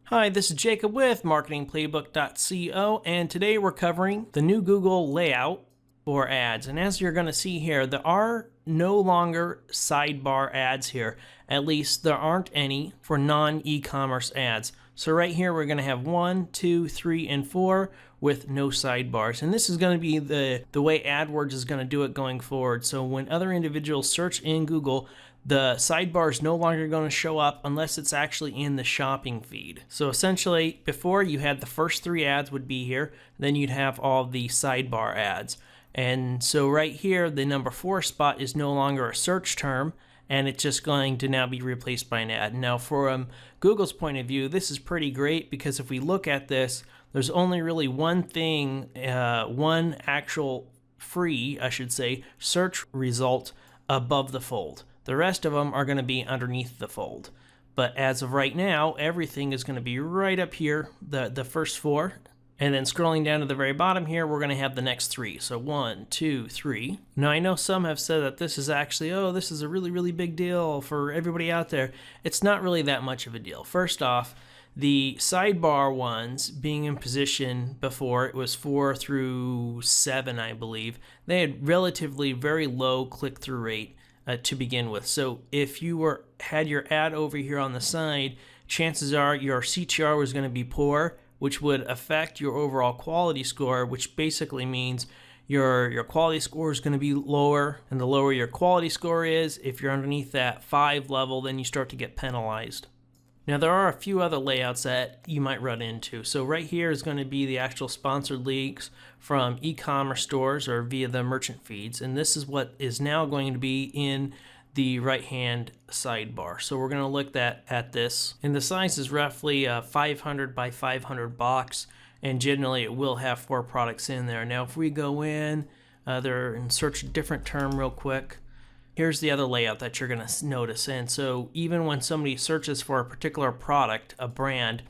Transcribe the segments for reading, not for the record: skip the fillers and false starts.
Hi, this is Jacob with MarketingPlayBook.co, and today we're covering the new Google layout for ads. And as you're going to see here, there are no longer sidebar ads here. At least there aren't any for non-e-commerce ads. So right here we're going to have 1, 2, 3, and 4 with no sidebars. And this is going to be the way AdWords is going to do it going forward. So when other individuals search in Google, the sidebar is no longer going to show up unless it's actually in the shopping feed. So essentially, before you had the first 3 ads would be here, then you'd have all the sidebar ads. And so right here, the number 4 spot is no longer a search term, and it's just going to now be replaced by an ad. Now from Google's point of view, this is pretty great because if we look at this, there's only really one thing, one actual free, I should say, search result above the fold. The rest of them are going to be underneath the fold. But as of right now, everything is going to be right up here, the first 4. And then scrolling down to the very bottom here, we're going to have the next 3. So 1, 2, 3. Now I know some have said that this is actually, this is a really, really big deal for everybody out there. It's not really that much of a deal. First off, the sidebar ones being in position before, it was 4 through 7, I believe. They had relatively very low click-through rate to begin with. So if you had your ad over here on the side, chances are your CTR was going to be poor, which would affect your overall quality score, which basically means your quality score is going to be lower, and the lower your quality score is, if you're underneath that 5 level, then you start to get penalized. Now there are a few other layouts that you might run into. So right here is going to be the actual sponsored links from e-commerce stores or via the merchant feeds, and this is what is now going to be in the right-hand sidebar. So we're going to look at this, and the size is roughly a 500 by 500 box, and generally it will have 4 products in there. Now if we go in there and search a different term real quick, here's the other layout that you're going to notice. And so even when somebody searches for a particular product, a brand,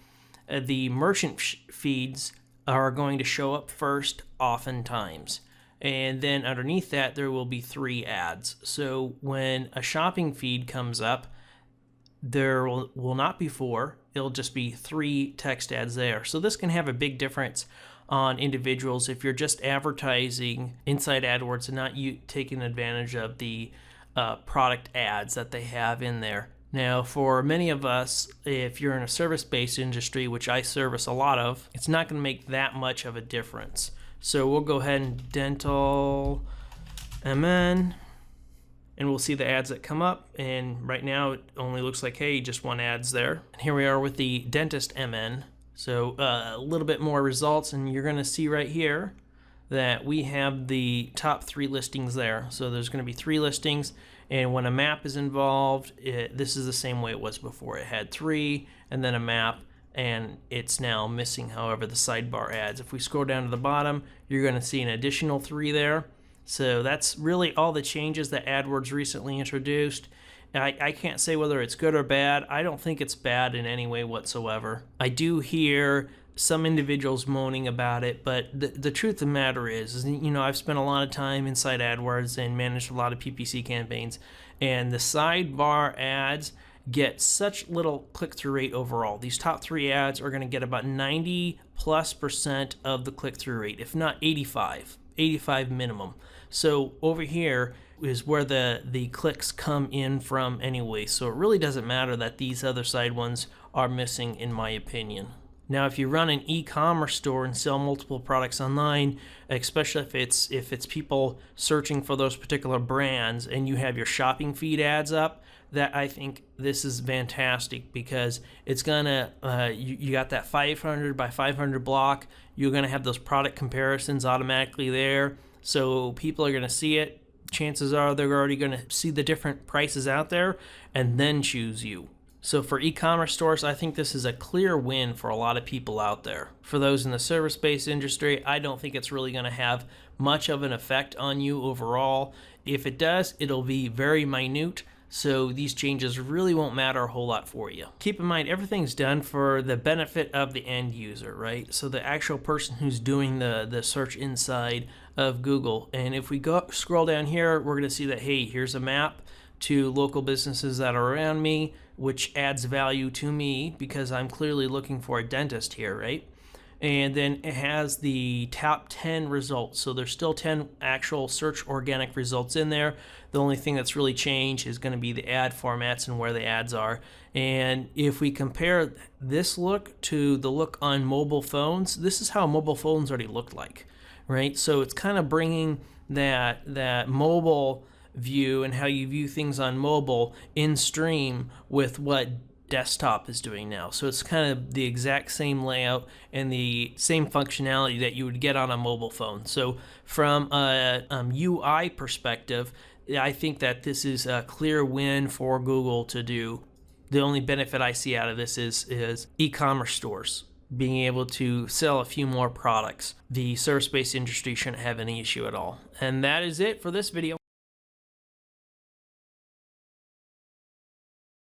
the merchant feeds are going to show up first oftentimes. And then underneath that, there will be 3 ads. So when a shopping feed comes up, there will not be 4. It'll just be 3 text ads there. So this can have a big difference on individuals if you're just advertising inside AdWords and not taking advantage of the product ads that they have in there. Now, for many of us, if you're in a service-based industry, which I service a lot of, it's not going to make that much of a difference. So we'll go ahead and dental MN, and we'll see the ads that come up. And right now, it only looks like, hey, just 1 ad's there. And here we are with the dentist MN. So a little bit more results, and you're going to see right here that we have the top 3 listings there. So there's going to be 3 listings, and when a map is involved, this is the same way it was before. It had 3 and then a map, and it's now missing, however, the sidebar ads. If we scroll down to the bottom, you're going to see an additional 3 there. So that's really all the changes that AdWords recently introduced. I can't say whether it's good or bad. I don't think it's bad in any way whatsoever. I do hear some individuals moaning about it, but the truth of the matter is, I've spent a lot of time inside AdWords and managed a lot of PPC campaigns, and the sidebar ads get such little click-through rate overall. These top 3 ads are going to get about 90+% of the click-through rate, if not 85 minimum. So over here is where the clicks come in from anyway, so it really doesn't matter that these other side ones are missing, in my opinion. Now, if you run an e-commerce store and sell multiple products online, especially if it's people searching for those particular brands, and you have your shopping feed ads up, that I think this is fantastic because it's gonna you got that 500 by 500 block. You're gonna have those product comparisons automatically there, so people are gonna see it. Chances are they're already gonna see the different prices out there and then choose you. So for e-commerce stores, I think this is a clear win for a lot of people out there. For those in the service-based industry, I don't think it's really going to have much of an effect on you overall. If it does, it'll be very minute, so these changes really won't matter a whole lot for you. Keep in mind, everything's done for the benefit of the end user, right? So the actual person who's doing the search inside of Google. And if we scroll down here, we're going to see that, hey, here's a map. to local businesses that are around me, which adds value to me because I'm clearly looking for a dentist here, right? And then it has the top 10 results. So there's still 10 actual search organic results in there. The only thing that's really changed is going to be the ad formats and where the ads are. And if we compare this look to the look on mobile phones, this is how mobile phones already looked like, right? So it's kind of bringing that mobile view and how you view things on mobile in stream with what desktop is doing now. So it's kind of the exact same layout and the same functionality that you would get on a mobile phone. So from a UI perspective, I think that this is a clear win for Google to do. The only benefit I see out of this is e-commerce stores being able to sell a few more products. The service-based industry shouldn't have any issue at all. And that is it for this video.